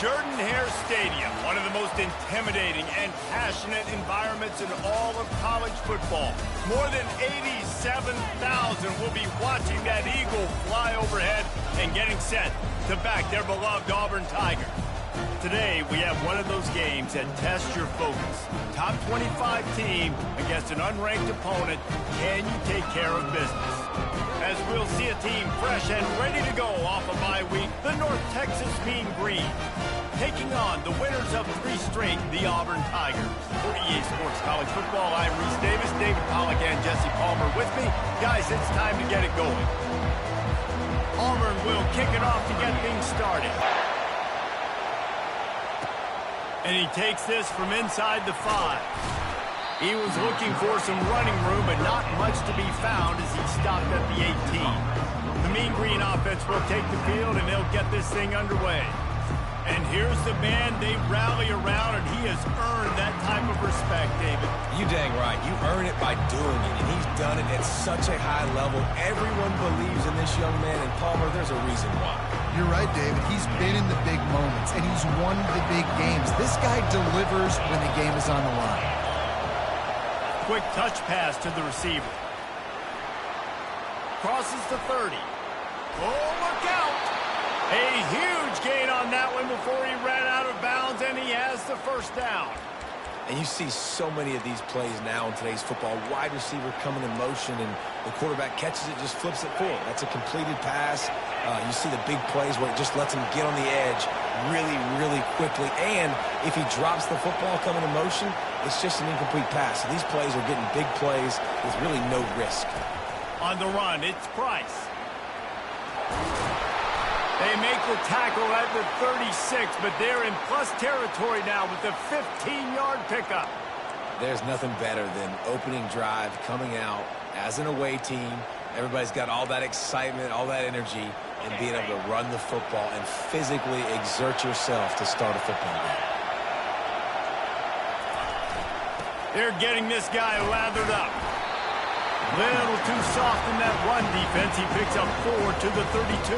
Jordan-Hare Stadium, one of the most intimidating and passionate environments in all of college football. More than 87,000 will be watching that Eagle fly overhead and getting set to back their beloved Auburn Tigers. Today, we have one of those games that tests your focus. Top 25 team against an unranked opponent. Can you take care of business? As we'll see a team fresh and ready to go off a bye week, the North Texas Mean Green, taking on the winners of 3 straight, the Auburn Tigers. For EA Sports College Football, I'm Reese Davis, David Pollack, and Jesse Palmer with me. Guys, it's time to get it going. Auburn will kick it off to get things started. And he takes this from inside the 5. He was looking for some running room, but not much to be found as he stopped at the 18. The Mean Green offense will take the field, and they'll get this thing underway. And here's the man they rally around, and he has earned that type of respect, David. You dang right. You earn it by doing it, and he's done it at such a high level. Everyone believes in this young man, and Palmer, there's a reason why. You're right, David. He's been in the big moments, and he's won the big games. This guy delivers when the game is on the line. Quick touch pass to the receiver. Crosses the 30. Oh, look out! A huge gain on that one before he ran out of bounds, and he has the first down. And you see so many of these plays now in today's football. Wide receiver coming in motion, and the quarterback catches it, just flips it forward. That's a completed pass. You see the big plays where it just lets him get on the edge really, really quickly. And if he drops the football coming in motion, it's just an incomplete pass. So these plays are getting big plays with really no risk. On the run, it's Price. They make the tackle at the 36, but they're in plus territory now with the 15-yard pickup. There's nothing better than opening drive, coming out as an away team. Everybody's got all that excitement, all that energy, and being able to run the football and physically exert yourself to start a football game. They're getting this guy lathered up. Little too soft in that run defense. He picks up 4 to the 32.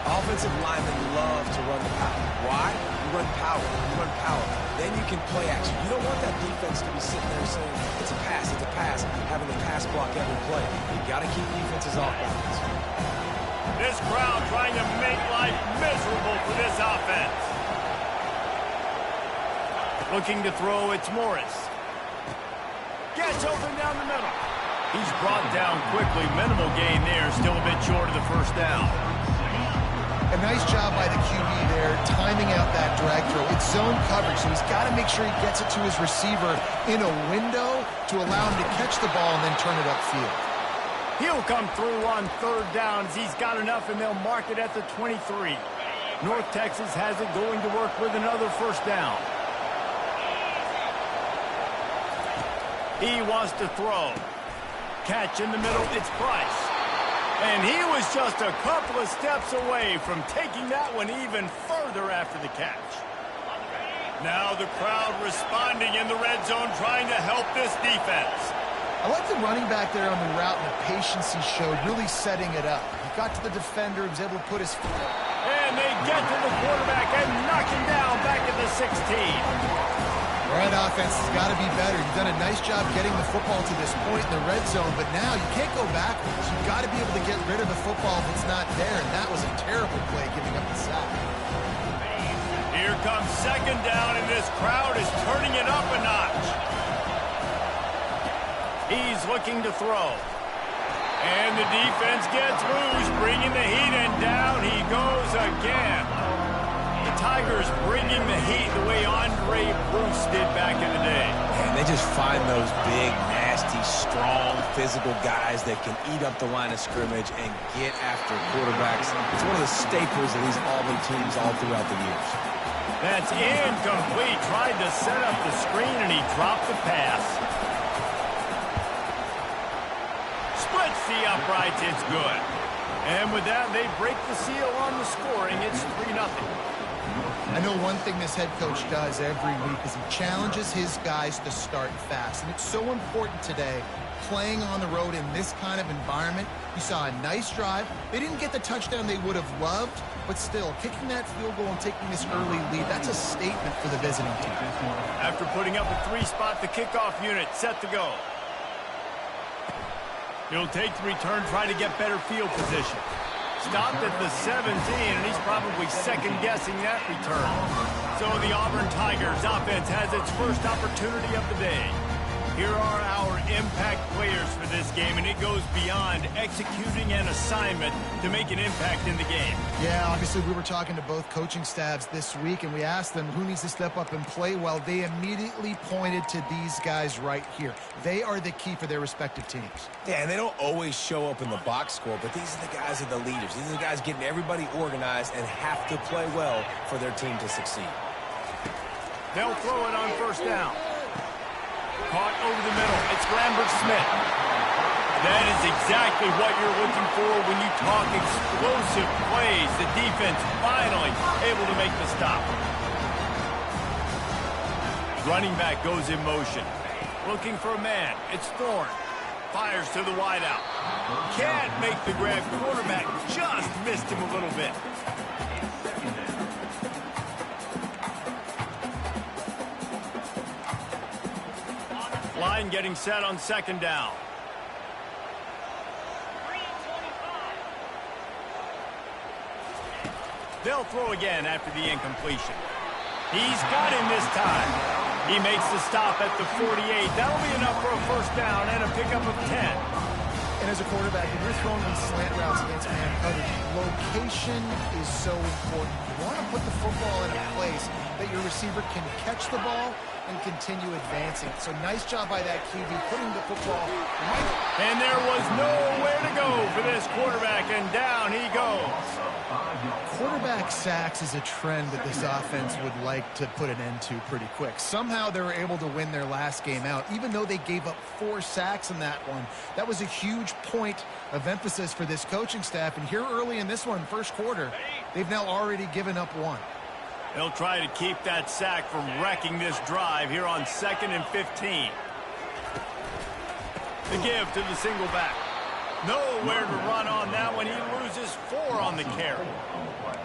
Offensive linemen love to run the power. Why? You run power. You run power. Then you can play action. You don't want that defense to be sitting there saying, it's a pass, having the pass block every play. You've got to keep defenses off balance. This crowd trying to make life miserable for this offense. Looking to throw, it's Morris. Gets open down the middle. He's brought down quickly. Minimal gain there. Still a bit short of the first down. A nice job by the QB there, timing out that drag throw. It's zone coverage, so he's got to make sure he gets it to his receiver in a window to allow him to catch the ball and then turn it upfield. He'll come through on 3rd down as he's got enough, and they'll mark it at the 23. North Texas has it going to work with another first down. He wants to throw. Catch in the middle, it's Price. And he was just a couple of steps away from taking that one even further after the catch. Now the crowd responding in the red zone, trying to help this defense. I like the running back there on the route and the patience he showed, really setting it up. He got to the defender, he was able to put his foot. And they get to the quarterback and knock him down back at the 16. Right, offense has got to be better. You've done a nice job getting the football to this point in the red zone, but now you can't go backwards. You've got to be able to get rid of the football if it's not there, and that was a terrible play giving up the sack. Here comes 2nd down, and this crowd is turning it up a notch. He's looking to throw. And the defense gets loose, bringing the heat, and down he goes again. Tigers bringing the heat the way Andre Bruce did back in the day. And they just find those big, nasty, strong, physical guys that can eat up the line of scrimmage and get after quarterbacks. It's one of the staples of these Auburn teams all throughout the years. That's incomplete. Tried to set up the screen, and he dropped the pass. Splits the uprights. It's good. And with that, they break the seal on the scoring. It's 3-0. I know one thing this head coach does every week is he challenges his guys to start fast. And it's so important today, playing on the road in this kind of environment. You saw a nice drive. They didn't get the touchdown they would have loved, but still, kicking that field goal and taking this early lead, that's a statement for the visiting team. After putting up a 3-spot, the kickoff unit set to go. He'll take the return, try to get better field position. Stopped at the 17, and he's probably second-guessing that return. So the Auburn Tigers offense has its first opportunity of the day. Here are our impact players for this game, and it goes beyond executing an assignment to make an impact in the game. Yeah, obviously we were talking to both coaching staffs this week, and we asked them who needs to step up and play well. They immediately pointed to these guys right here. They are the key for their respective teams. Yeah, and they don't always show up in the box score, but these are the guys that are the leaders. These are the guys getting everybody organized and have to play well for their team to succeed. They'll throw it on first down. Caught over the middle. It's Lambert-Smith. That is exactly what you're looking for when you talk explosive plays. The defense finally able to make the stop. Running back goes in motion. Looking for a man. It's Thorne. Fires to the wideout. Can't make the grab. Quarterback just missed him a little bit. Line getting set on second down. They'll throw again after the incompletion. He's got him this time. He makes the stop at the 48. That'll be enough for a first down and a pickup of 10. And as a quarterback, when you're throwing these slant routes against man coverage, location is so important. You want to put the football in a place that your receiver can catch the ball and continue advancing. So nice job by that QB putting the football right. And there was nowhere to go for this quarterback, and down he goes. Quarterback sacks is a trend that this offense would like to put an end to pretty quick. Somehow they were able to win their last game out, even though they gave up 4 sacks in that one. That was a huge point of emphasis for this coaching staff. And here early in this one, first quarter, they've now already given up 1. They'll try to keep that sack from wrecking this drive here on 2nd and 15. The give to the single back. Nowhere to run on that one. He loses 4 on the carry.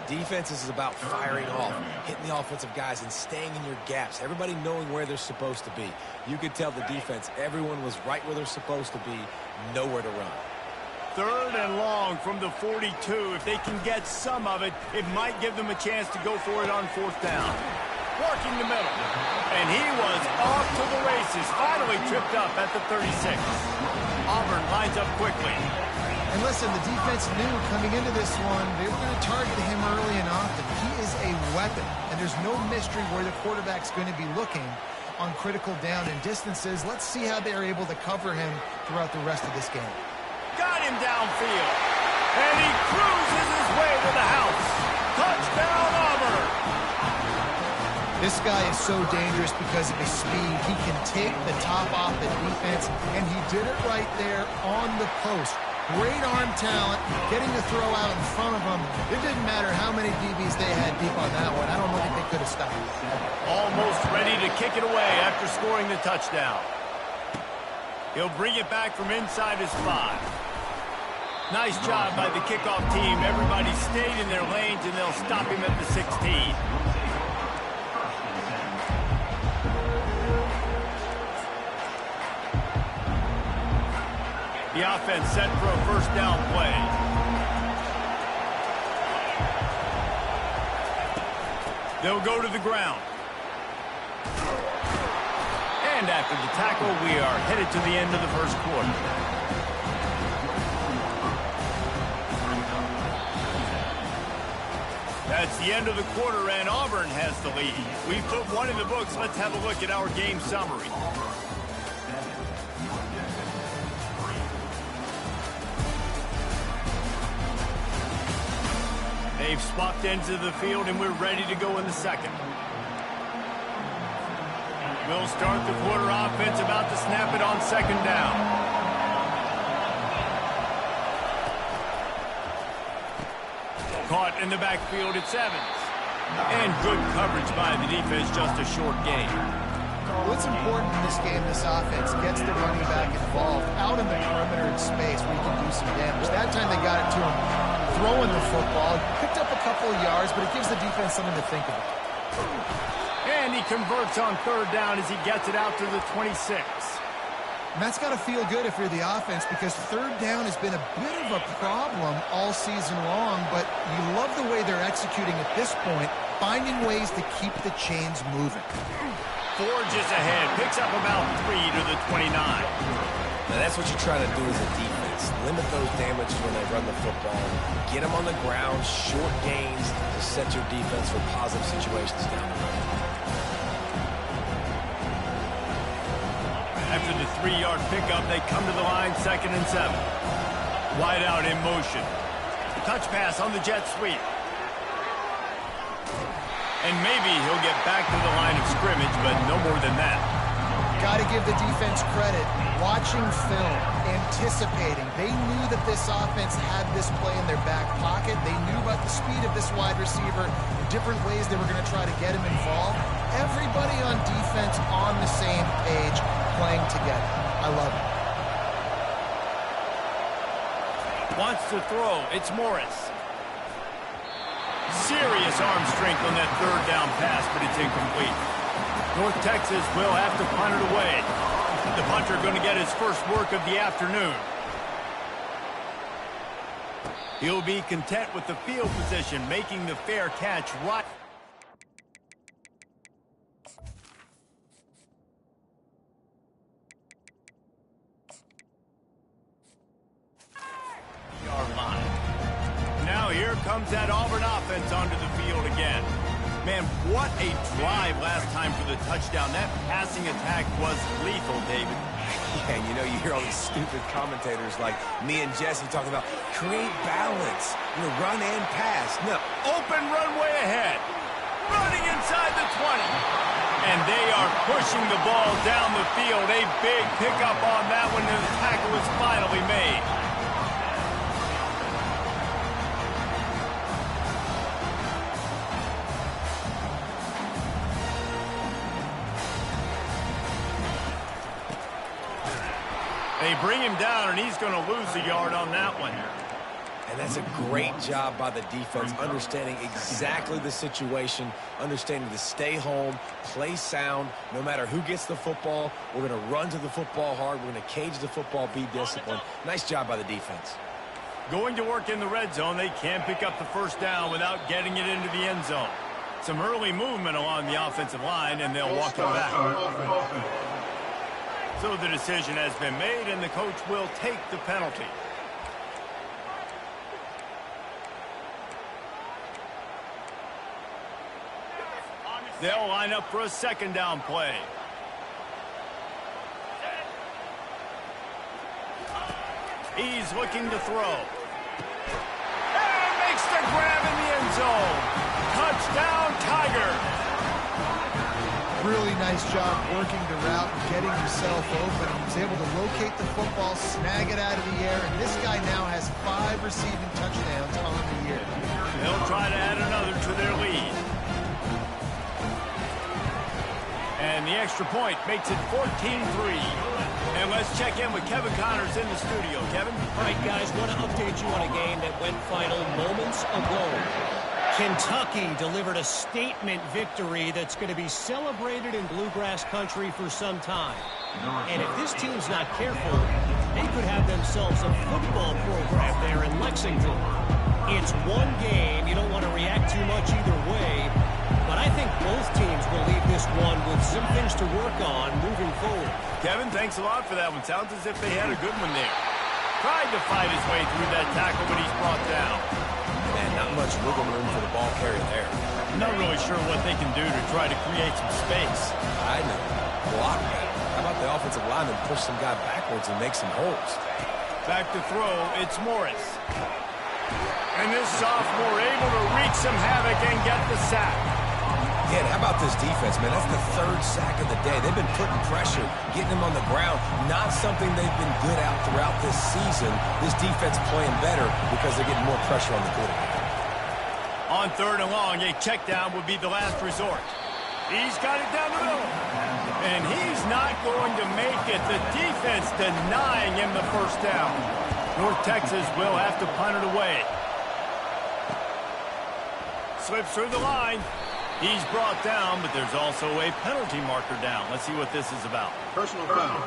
Defense is about firing off, hitting the offensive guys, and staying in your gaps. Everybody knowing where they're supposed to be. You could tell the defense, everyone was right where they're supposed to be, nowhere to run. 3rd and long from the 42. If they can get some of it, it might give them a chance to go for it on 4th down. Working the middle. And he was off to the races. Finally tripped up at the 36. Auburn lines up quickly. And listen, the defense knew coming into this one, they were going to target him early and often. He is a weapon, and there's no mystery where the quarterback's going to be looking on critical down and distances. Let's see how they're able to cover him throughout the rest of this game. Got him downfield. And he cruises his way to the house. Touchdown, Auburn. This guy is so dangerous because of his speed. He can take the top off the defense, and he did it right there on the post. Great arm talent, getting the throw out in front of him. It didn't matter how many DBs they had deep on that one. I don't think they could have stopped it. Almost ready to kick it away after scoring the touchdown. He'll bring it back from inside his 5. Nice job by the kickoff team. Everybody stayed in their lanes, and they'll stop him at the 16. The offense set for a first down play. They'll go to the ground. And after the tackle, we are headed to the end of the first quarter. That's the end of the quarter, and Auburn has the lead. We've put one in the books. Let's have a look at our game summary. They've swapped ends of the field, and we're ready to go in the second. We'll start the quarter offense, about to snap it on second down. Caught in the backfield, it's Evans. And good coverage by the defense, just a short gain. What's important in this game, this offense gets the running back involved out in the perimeter in space where you can do some damage. That time they got it to him throwing the football. Picked up a couple of yards, but it gives the defense something to think about. And he converts on third down as he gets it out to the 26. And that's got to feel good if you're the offense, because third down has been a bit of a problem all season long, but you love the way they're executing at this point, finding ways to keep the chains moving. Forges ahead, picks up about 3 to the 29. Now that's what you try to do as a defense. Limit those damages when they run the football. Get them on the ground, short gains to set your defense for positive situations down the road. After the 3-yard pickup, they come to the line, 2nd and 7. Wide out in motion. Touch pass on the jet sweep. And maybe he'll get back to the line of scrimmage, but no more than that. Got to give the defense credit. Watching film, anticipating. They knew that this offense had this play in their back pocket. They knew about the speed of this wide receiver, the different ways they were going to try to get him involved. Everybody on defense on the same page, playing together. I love it. Wants to throw. It's Morris. Serious arm strength on that third down pass, but it's incomplete. North Texas will have to punt it away. The punter going to get his first work of the afternoon. He'll be content with the field position, making the fair catch right. Now here comes that Auburn offense onto the field again. Man, what a drive last time for the touchdown. That passing attack was lethal, David. Yeah, you know, you hear all these stupid commentators like me and Jesse talking about create balance, you know, run and pass. No. Open runway ahead. Running inside the 20. And they are pushing the ball down the field. A big pickup on that one, and the tackle was finally made. They bring him down, and he's going to lose a yard on that one. And that's a great job by the defense, understanding exactly the situation, understanding to stay home, play sound. No matter who gets the football, we're going to run to the football hard. We're going to cage the football, be disciplined. Nice job by the defense. Going to work in the red zone, they can pick up the first down without getting it into the end zone. Some early movement along the offensive line, and they'll walk him back. So the decision has been made, and the coach will take the penalty. They'll line up for a second down play. He's looking to throw. And makes the grab in the end zone. Touchdown, Tigers. Really nice job working the route and getting himself open. He was able to locate the football, snag it out of the air, and this guy now has 5 receiving touchdowns on the year. They'll try to add another to their lead. And the extra point makes it 14-3. And let's check in with Kevin Connors in the studio. Kevin? All right, guys, want to update you on a game that went final moments ago. Kentucky delivered a statement victory that's going to be celebrated in bluegrass country for some time. And if this team's not careful, they could have themselves a football program there in Lexington. It's one game. You don't want to react too much either way. But I think both teams will leave this one with some things to work on moving forward. Kevin, thanks a lot for that one. Sounds as if they had a good one there. Tried to fight his way through that tackle, but he's brought down. Man, not much wiggle room for the ball carrier there. Not really sure what they can do to try to create some space. I know. Block that. How about the offensive lineman push some guy backwards and make some holes? Back to throw, it's Morris. And this sophomore able to wreak some havoc and get the sack. Again, how about this defense, man? That's the 3rd sack of the day. They've been putting pressure, getting them on the ground. Not something they've been good at throughout this season. This defense playing better because they're getting more pressure on the quarterback. On 3rd and long, a check down would be the last resort. He's got it down the middle. And he's not going to make it. The defense denying him the first down. North Texas will have to punt it away. Slips through the line. He's brought down, but there's also a penalty marker down. Let's see what this is about. Personal foul.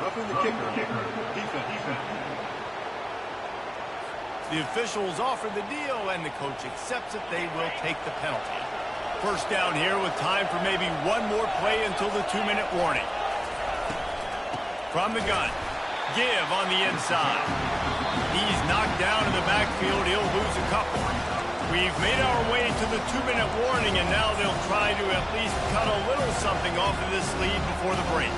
Roughing the kicker. Defense. The officials offer the deal, and the coach accepts it. They will take the penalty. First down here with time for maybe one more play until the 2-minute warning. From the gun. Give on the inside. He's knocked down in the backfield. He'll lose a couple. We've made our way to the 2-minute warning, and now they'll try to at least cut a little something off of this lead before the break.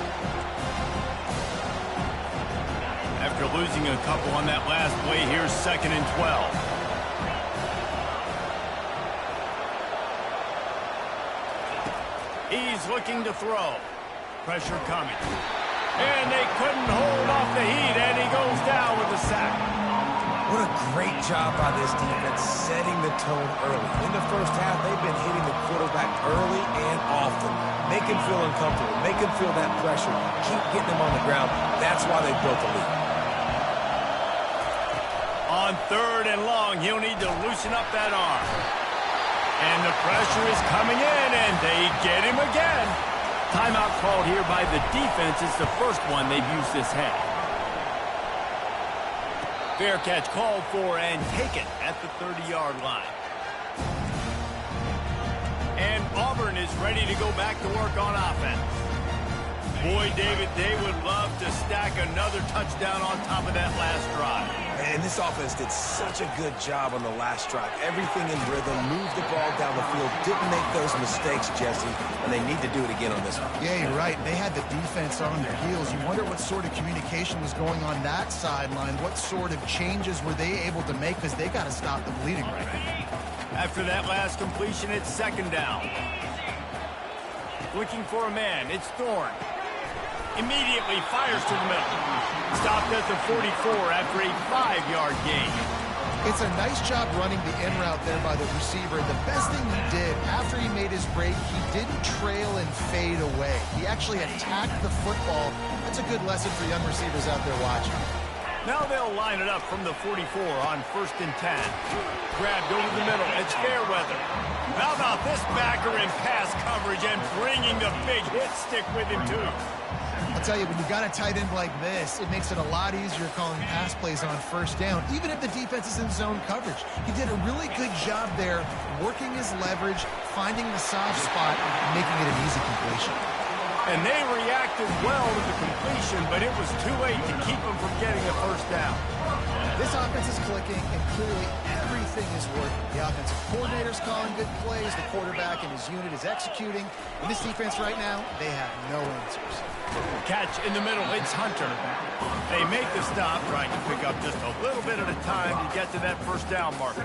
After losing a couple on that last play, here's 2nd and 12. He's looking to throw. Pressure coming. And they couldn't hold off the heat, and he goes down with a sack. What a great job by this defense setting the tone early. In the first half, they've been hitting the quarterback early and often. Make him feel uncomfortable. Make him feel that pressure. Keep getting him on the ground. That's why they built the lead. On 3rd and long, he'll need to loosen up that arm. And the pressure is coming in, and they get him again. Timeout called here by the defense. It's the first one they've used this half. Fair catch called for and taken at the 30-yard line. And Auburn is ready to go back to work on offense. Boy, David, they would love to stack another touchdown on top of that last drive. And this offense did such a good job on the last drive. Everything in rhythm, moved the ball down the field, didn't make those mistakes, Jesse, and they need to do it again on this one. Yeah, you're right. They had the defense on their heels. You wonder what sort of communication was going on that sideline. What sort of changes were they able to make, because they got to stop the bleeding right now. After that last completion, it's 2nd down. Looking for a man. It's Thorne. Immediately fires to the middle. Stopped at the 44 after a 5-yard gain. It's a nice job running the in route there by the receiver. The best thing he did after he made his break, he didn't trail and fade away. He actually attacked the football. That's a good lesson for young receivers out there watching. Now they'll line it up from the 44 on 1st and 10. Grabbed over the middle. It's Fairweather. How about this backer in pass coverage and bringing the big hit stick with him, too? I'll tell you, when you got a tight end like this, it makes it a lot easier calling pass plays on 1st down, even if the defense is in zone coverage. He did a really good job there, working his leverage, finding the soft spot, and making it an easy completion. And they reacted well to the completion, but it was too late to keep them from getting a 1st down. This offense is clicking, and clearly everything is working. The offensive coordinator's calling good plays, the quarterback and his unit is executing, and this defense right now, they have no answers. Catch in the middle, it's Hunter. They make the stop, trying to pick up just a little bit at a time to get to that 1st down marker.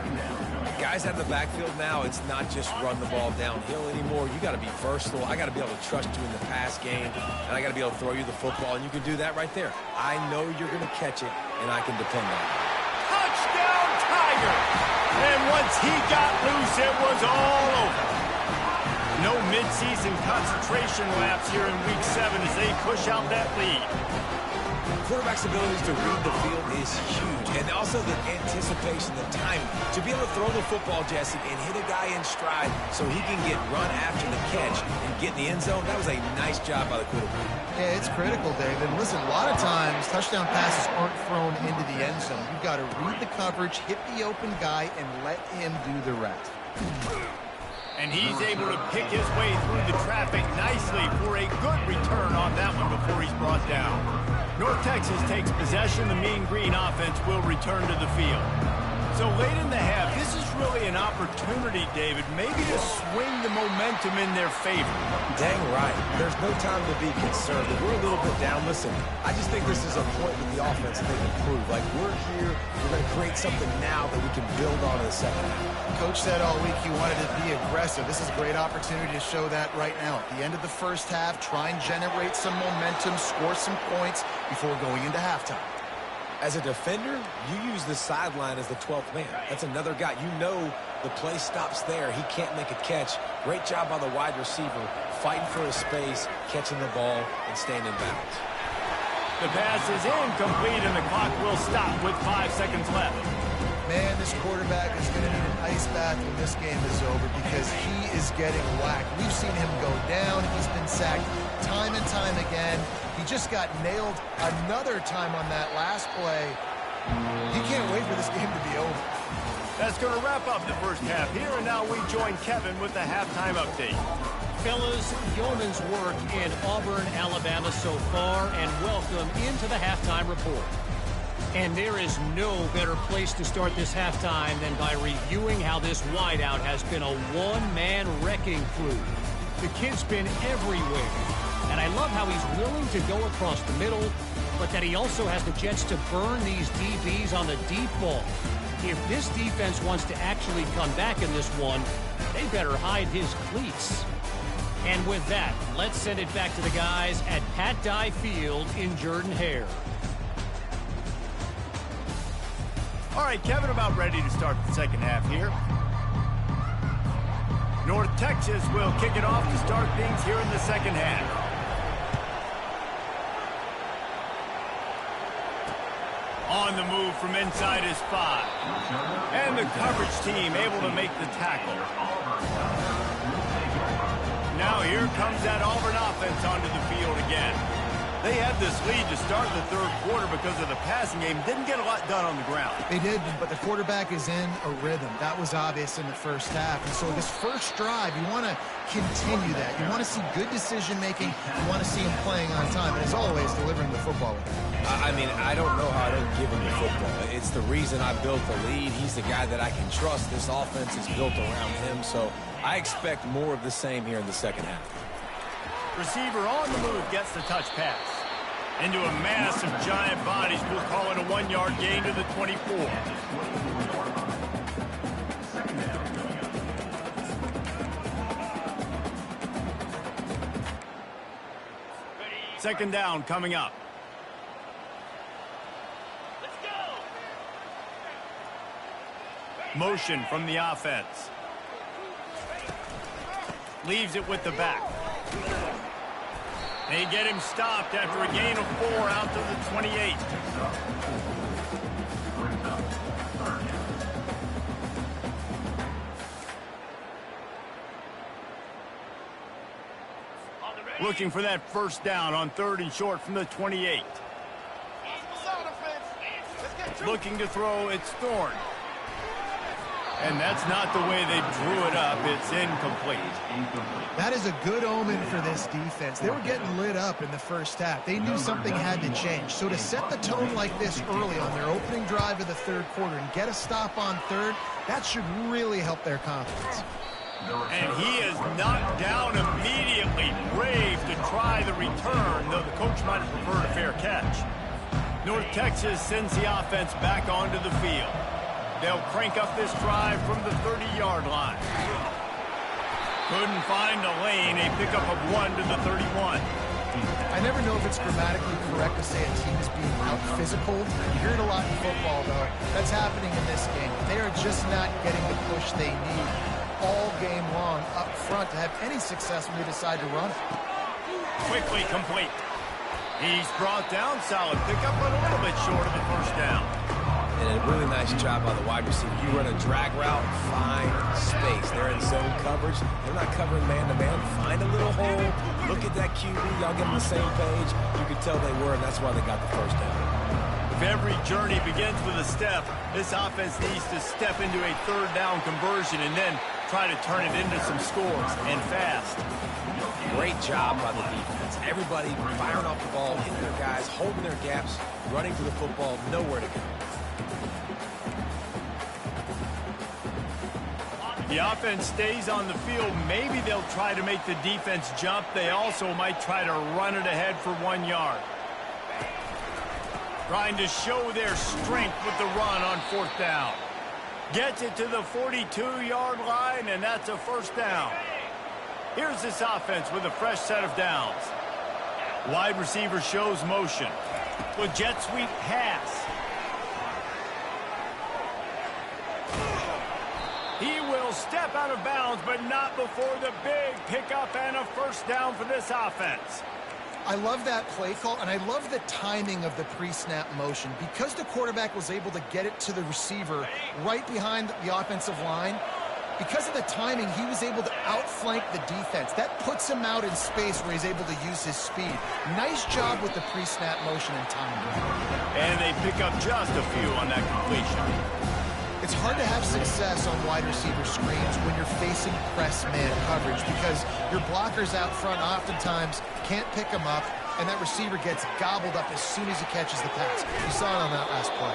Guys out of the backfield now, it's not just run the ball downhill anymore. You got to be versatile. I got to be able to trust you in the pass game, and I got to be able to throw you the football, and you can do that right there. I know you're going to catch it, and I can depend on it. Touchdown, Tiger! And once he got loose, it was all over. No midseason concentration laps here in Week 7 as they push out that lead. Quarterback's abilities to read the field is huge, and also the anticipation, the timing. To be able to throw the football, Jesse, and hit a guy in stride so he can get run after the catch and get in the end zone, that was a nice job by the quarterback. Yeah, it's critical, David. And listen, a lot of times, touchdown passes aren't thrown into the end zone. You've got to read the coverage, hit the open guy, and let him do the rest. And he's able to pick his way through the traffic nicely for a good return on that one before he's brought down. North Texas takes possession. The Mean Green offense will return to the field. So late in the half, this is really an opportunity, David, maybe to swing the momentum in their favor. Dang right. There's no time to be concerned. If we're a little bit down, listen, I just think this is a point with the offense that they can improve. Like, we're here, we're going to create something now that we can build on in the 2nd half. Coach said all week he wanted to be aggressive. This is a great opportunity to show that right now. At the end of the 1st half, try and generate some momentum, score some points before going into halftime. As a defender, you use the sideline as the 12th man. That's another guy. You know the play stops there. He can't make a catch. Great job by the wide receiver, fighting for his space, catching the ball, and staying in bounds. The pass is incomplete, and the clock will stop with 5 seconds left. Man, this quarterback is going to need an ice bath when this game is over because he is getting whacked. We've seen him go down. He's been sacked time and time again. He just got nailed another time on that last play. He can't wait for this game to be over. That's going to wrap up the first half here, and now we join Kevin with the halftime update. Fellas, yeoman's work in Auburn, Alabama so far, and welcome into the halftime report. And there is no better place to start this halftime than by reviewing how this wideout has been a one-man wrecking crew. The kid's been everywhere, and I love how he's willing to go across the middle, but that he also has the jets to burn these DBs on the deep ball. If this defense wants to actually come back in this one, they better hide his cleats. And with that, let's send it back to the guys at Pat Dye Field in Jordan-Hare. All right, Kevin, about ready to start the second half here. North Texas will kick it off to start things here in the second half. On the move from inside his 5. And the coverage team able to make the tackle. Now here comes that Auburn offense onto the field again. They had this lead to start the third quarter because of the passing game. Didn't get a lot done on the ground. They did, but the quarterback is in a rhythm. That was obvious in the first half. And so this first drive, you want to continue that. You want to see good decision-making. You want to see him playing on time. And as always, delivering the football with him. I mean, I don't know how I don't give him the football. It's the reason I built the lead. He's the guy that I can trust. This offense is built around him. So I expect more of the same here in the second half. Receiver on the move gets the touch pass. Into a mass of giant bodies. We'll call it a 1-yard gain to the 24. Second down coming up. Motion from the offense. Leaves it with the back. They get him stopped after a gain of 4 out to the 28. Looking for that first down on 3rd and short from the 28. Looking to throw, it's Thorne. And that's not the way they drew it up. It's incomplete. That is a good omen for this defense. They were getting lit up in the first half. They knew something had to change. So to set the tone like this early on their opening drive of the third quarter and get a stop on 3rd, that should really help their confidence. And he is knocked down immediately. Brave to try the return, though the coach might have preferred a fair catch. North Texas sends the offense back onto the field. They'll crank up this drive from the 30-yard line. Couldn't find a lane. A pickup of 1 to the 31. I never know if it's grammatically correct to say a team is being out-physical. You hear it a lot in football, though. That's happening in this game. They are just not getting the push they need all game long up front to have any success when they decide to run. Quickly complete. He's brought down. Solid pickup, but a little bit short of the first down. And a really nice job by the wide receiver. You run a drag route, find space. They're in zone coverage. They're not covering man-to-man. Find a little hole. Look at that QB. Y'all get on the same page. You could tell they were, and that's why they got the first down. If every journey begins with a step, this offense needs to step into a 3rd down conversion and then try to turn it into some scores, and fast. Great job by the defense. Everybody firing off the ball, hitting their guys, holding their gaps, running to the football, nowhere to go. The offense stays on the field. Maybe they'll try to make the defense jump. They also might try to run it ahead for 1 yard. Trying to show their strength with the run on 4th down. Gets it to the 42-yard line, and that's a first down. Here's this offense with a fresh set of downs. Wide receiver shows motion. With jet sweep pass. step out of bounds, but not before the big pickup and a first down for this offense. I love that play call, and I love the timing of the pre-snap motion. Because the quarterback was able to get it to the receiver right behind the offensive line, because of the timing, he was able to outflank the defense. That puts him out in space where he's able to use his speed. Nice job with the pre-snap motion and timing. And they pick up just a few on that completion. It's hard to have success on wide receiver screens when you're facing press man coverage because your blockers out front oftentimes can't pick them up, and that receiver gets gobbled up as soon as he catches the pass. You saw it on that last play.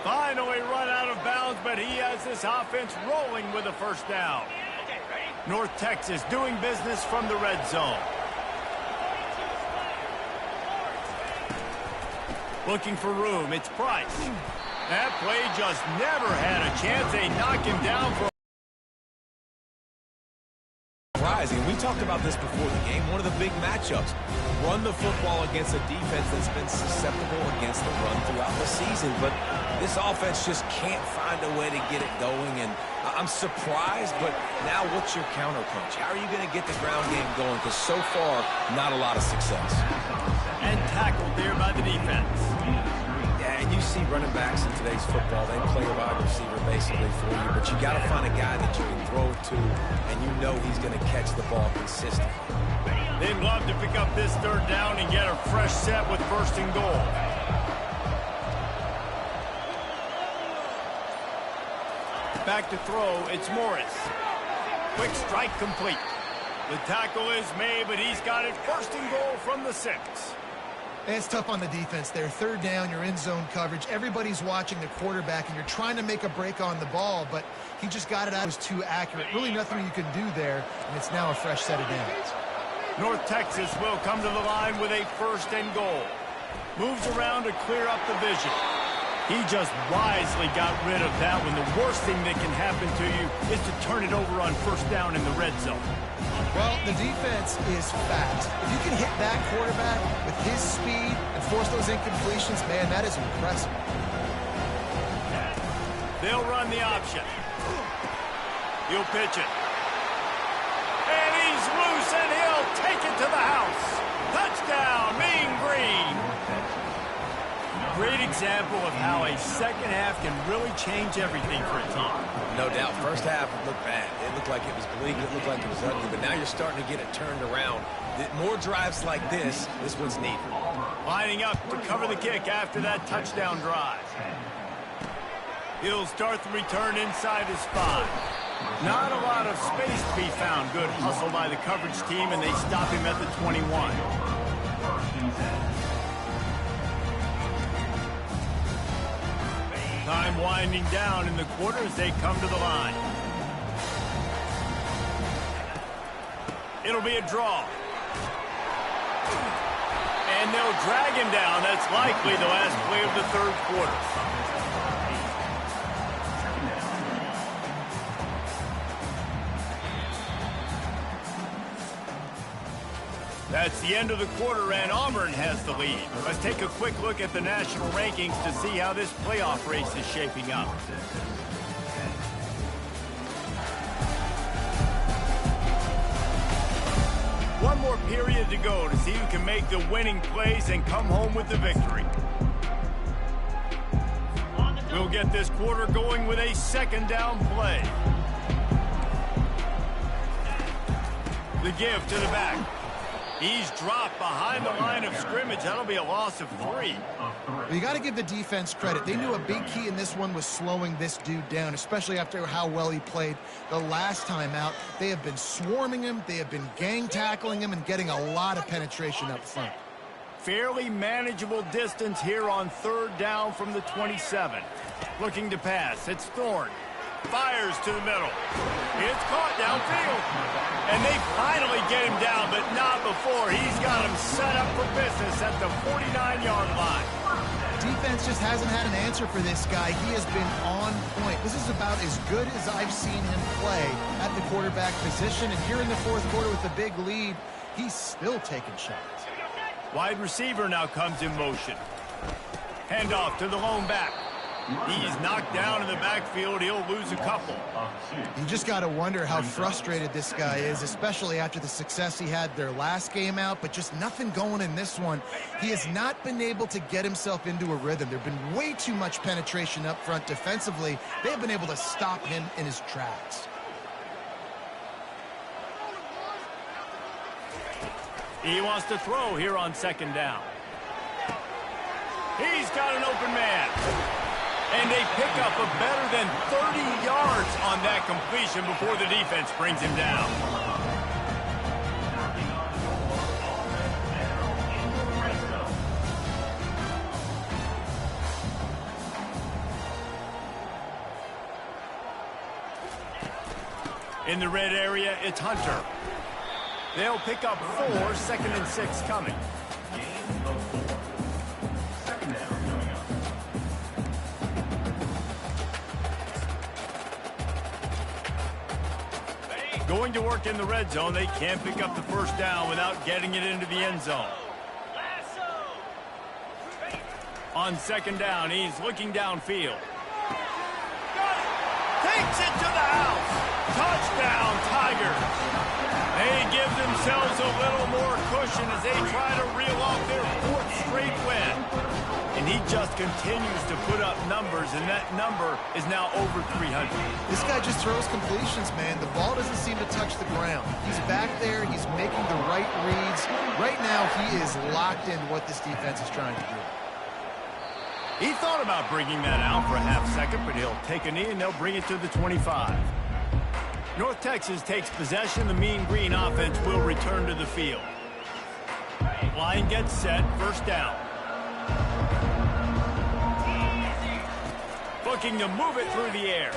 Finally run out of bounds, but he has this offense rolling with a first down. North Texas doing business from the red zone. Looking for room, it's Price. That play just never had a chance. They knock him down for rising. We talked about this before the game. One of the big matchups. Run the football against a defense that's been susceptible against the run throughout the season. But this offense just can't find a way to get it going. And I'm surprised, but now what's your counterpunch? How are you going to get the ground game going? Because so far, not a lot of success. And tackled there by the defense. Yeah, and you see running backs in today's football, they play a wide receiver basically for you, but you got to find a guy that you can throw it to, and you know he's going to catch the ball consistently. They'd love to pick up this third down and get a fresh set with first and goal. Back to throw, it's Morris. Quick strike complete. The tackle is made, but he's got it first and goal from the 6. It's tough on the defense there. Third down, you're in zone coverage. Everybody's watching the quarterback, and you're trying to make a break on the ball, but he just got it out. It was too accurate. Really nothing you can do there, and it's now a fresh set of downs. North Texas will come to the line with a first and goal. Moves around to clear up the vision. He just wisely got rid of that one. The worst thing that can happen to you is to turn it over on first down in the red zone. Well, the defense is fast. If you can hit that quarterback with his speed and force those incompletions, man, that is impressive. They'll run the option. He'll pitch it. And he's loose, and he'll take it to the house. Touchdown, Mean Green. Great example of how a second half can really change everything for a team. No doubt. First half, it looked bad. It looked like it was bleak. It looked like it was ugly. But now you're starting to get it turned around. More drives like this one's needed. Lining up to cover the kick after that touchdown drive. He'll start the return inside his 5. Not a lot of space to be found. Good hustle by the coverage team, and they stop him at the 21. Time winding down in the quarter as they come to the line. It'll be a draw. And they'll drag him down. That's likely the last play of the third quarter. That's the end of the quarter, and Auburn has the lead. Let's take a quick look at the national rankings to see how this playoff race is shaping up. One more period to go to see who can make the winning plays and come home with the victory. We'll get this quarter going with a second down play. The give to the back. He's dropped behind the line of scrimmage. That'll be a loss of 3. Well, you got to give the defense credit. They knew a big key in this one was slowing this dude down, especially after how well he played the last time out. They have been swarming him. They have been gang tackling him and getting a lot of penetration up front. Fairly manageable distance here on third down from the 27. Looking to pass. It's Thorne. Fires to the middle. It's caught downfield. And they finally get him down, but not before. He's got him set up for business at the 49-yard line. Defense just hasn't had an answer for this guy. He has been on point. This is about as good as I've seen him play at the quarterback position. And here in the fourth quarter with the big lead, he's still taking shots. Wide receiver now comes in motion. Handoff to the lone back. He's knocked down in the backfield. He'll lose a couple. You just got to wonder how frustrated this guy is, especially after the success he had their last game out, but just nothing going in this one. He has not been able to get himself into a rhythm. There have been way too much penetration up front defensively. They have been able to stop him in his tracks. He wants to throw here on second down. He's got an open man. And they pick up a better than 30 yards on that completion before the defense brings him down. In the red area, it's Hunter. They'll pick up 4, second and 6 coming. Going to work in the red zone. They can't pick up the first down without getting it into the end zone. On second down, he's looking downfield. Takes it to the house. Touchdown, Tigers. They give themselves a little more cushion as they try to reel off their 4th straight win. And he just continues to put up numbers, and that number is now over 300. This guy just throws completions, man. The ball doesn't seem to touch the ground. He's back there. He's making the right reads. Right now, he is locked in what this defense is trying to do. He thought about bringing that out for a half second, but he'll take a knee, and they'll bring it to the 25. North Texas takes possession. The Mean Green offense will return to the field. Line gets set. First down. Looking to move it through the air.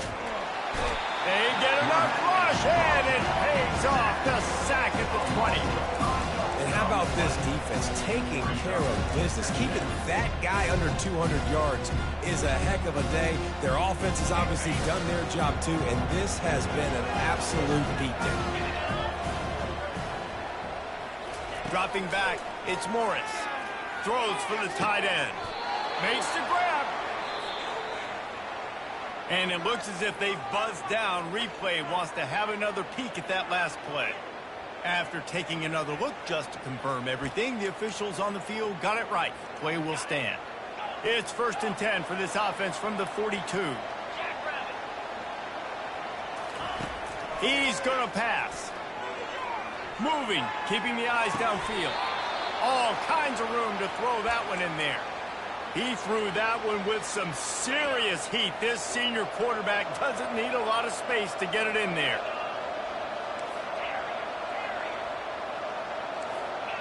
They get enough rush, and it pays off. The sack at the 20. And how about this defense taking care of business? Keeping that guy under 200 yards is a heck of a day. Their offense has obviously done their job too, and this has been an absolute beatdown. Dropping back, it's Morris. Throws for the tight end. Makes the grab. And it looks as if they've buzzed down. Replay wants to have another peek at that last play. After taking another look just to confirm everything, the officials on the field got it right. Play will stand. It's 1st and 10 for this offense from the 42. He's going to pass. Moving, keeping the eyes downfield. All kinds of room to throw that one in there. He threw that one with some serious heat. This senior quarterback doesn't need a lot of space to get it in there.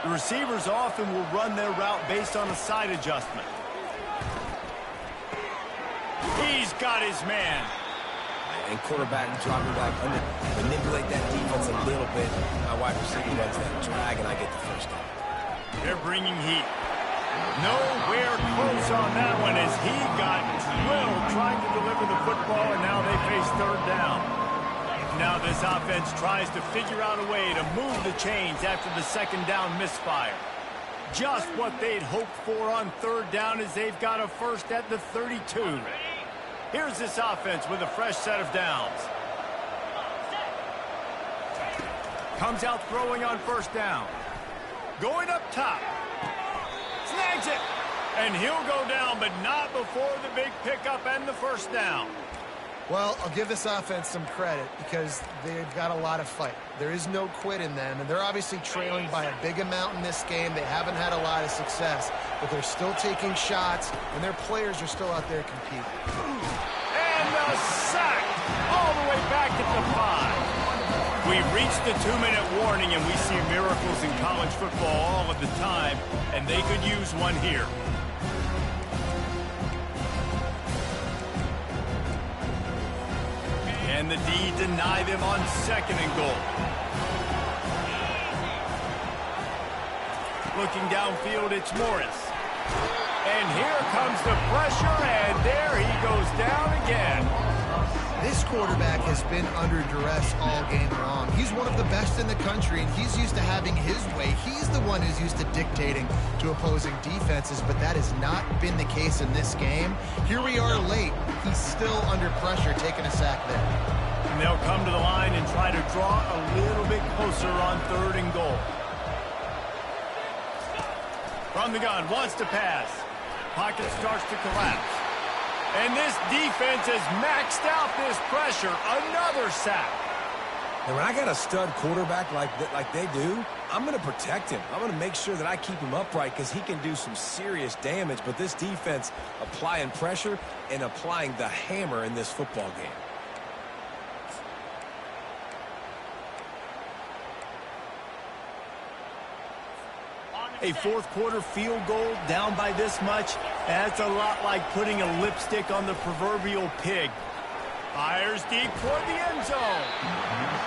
The receivers often will run their route based on a side adjustment. He's got his man. And quarterback dropping back under, manipulate that defense a little bit. My wide receiver runs that drag, and I get the first down. They're bringing heat. Nowhere close on that one as he got drilled trying to deliver the football, and now they face third down. Now this offense tries to figure out a way to move the chains after the second down misfire. Just what they'd hoped for on third down as they've got a first at the 32. Here's this offense with a fresh set of downs. Comes out throwing on first down. Going up top. Snags it. And he'll go down, but not before the big pickup and the first down. Well, I'll give this offense some credit because they've got a lot of fight. There is no quit in them, and they're obviously trailing by a big amount in this game. They haven't had a lot of success, but they're still taking shots, and their players are still out there competing. And a sack all the way back at the 5. We've reached the 2-minute warning, and we see miracles in college football all of the time, and they could use one here. And the D deny them on second and goal. Looking downfield, it's Morris. And here comes the pressure, and there he goes down again. This quarterback has been under duress all game long. He's one of the best in the country, and he's used to having his way. He's the one who's used to dictating to opposing defenses, but that has not been the case in this game. Here we are late. He's still under pressure, taking a sack there. And they'll come to the line and try to draw a little bit closer on 3rd and goal. From the gun, wants to pass. Pocket starts to collapse. And this defense has maxed out this pressure. Another sack. And when I got a stud quarterback like they do, I'm going to protect him. I'm going to make sure that I keep him upright because he can do some serious damage. But this defense applying pressure and applying the hammer in this football game. A 4th quarter field goal down by this much. That's a lot like putting a lipstick on the proverbial pig. Fires deep toward the end zone.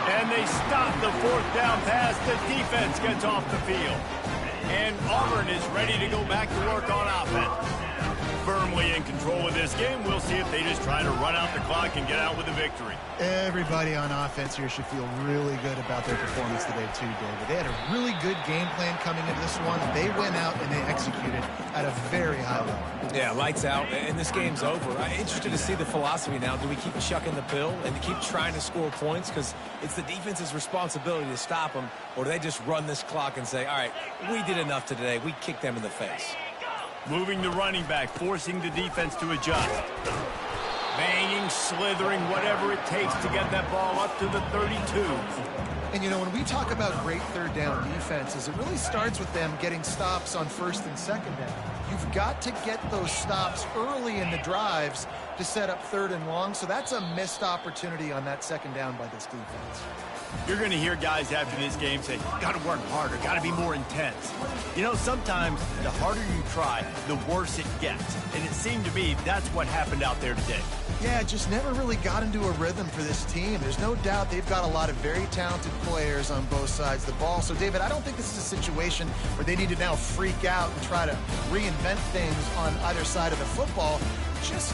And they stop the 4th down pass. The defense gets off the field. And Auburn is ready to go back to work on offense. Firmly in control of this game. We'll see if they just try to run out the clock and get out with a victory. Everybody on offense here should feel really good about their performance today too, David. They had a really good game plan coming into this one. They went out and they executed at a very high level. Yeah, lights out, and this game's over. I'm interested to see the philosophy now. Do we keep chucking the pill and keep trying to score points because it's the defense's responsibility to stop them, or do they just run this clock and say, all right, we did enough today. We kicked them in the face. Moving the running back, forcing the defense to adjust. Banging, slithering, whatever it takes to get that ball up to the 32. And, you know, when we talk about great 3rd down defenses, it really starts with them getting stops on 1st and 2nd down. You've got to get those stops early in the drives to set up 3rd and long, so that's a missed opportunity on that 2nd down by this defense. You're going to hear guys after this game say, got to work harder, got to be more intense. You know, sometimes the harder you try, the worse it gets. And it seemed to me that's what happened out there today. Yeah, it just never really got into a rhythm for this team. There's no doubt they've got a lot of very talented players on both sides of the ball. So, David, I don't think this is a situation where they need to now freak out and try to reinvent things on either side of the football. Just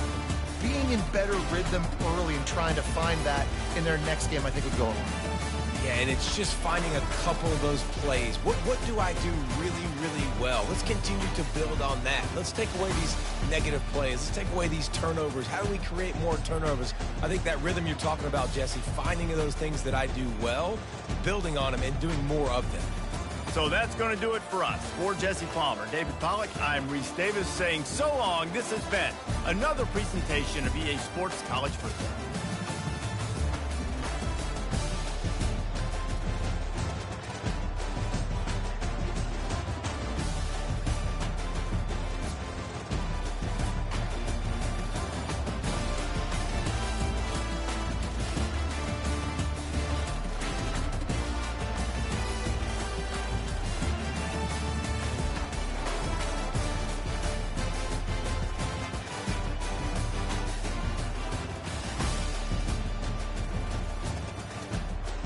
being in better rhythm early and trying to find that in their next game, I think would go a long way. Yeah, and it's just finding a couple of those plays. What do I do really, really well? Let's continue to build on that. Let's take away these negative plays. Let's take away these turnovers. How do we create more turnovers? I think that rhythm you're talking about, Jesse, finding those things that I do well, building on them, and doing more of them. So that's going to do it for us. For Jesse Palmer, David Pollack, I'm Reese Davis saying so long. This has been another presentation of EA Sports College Football.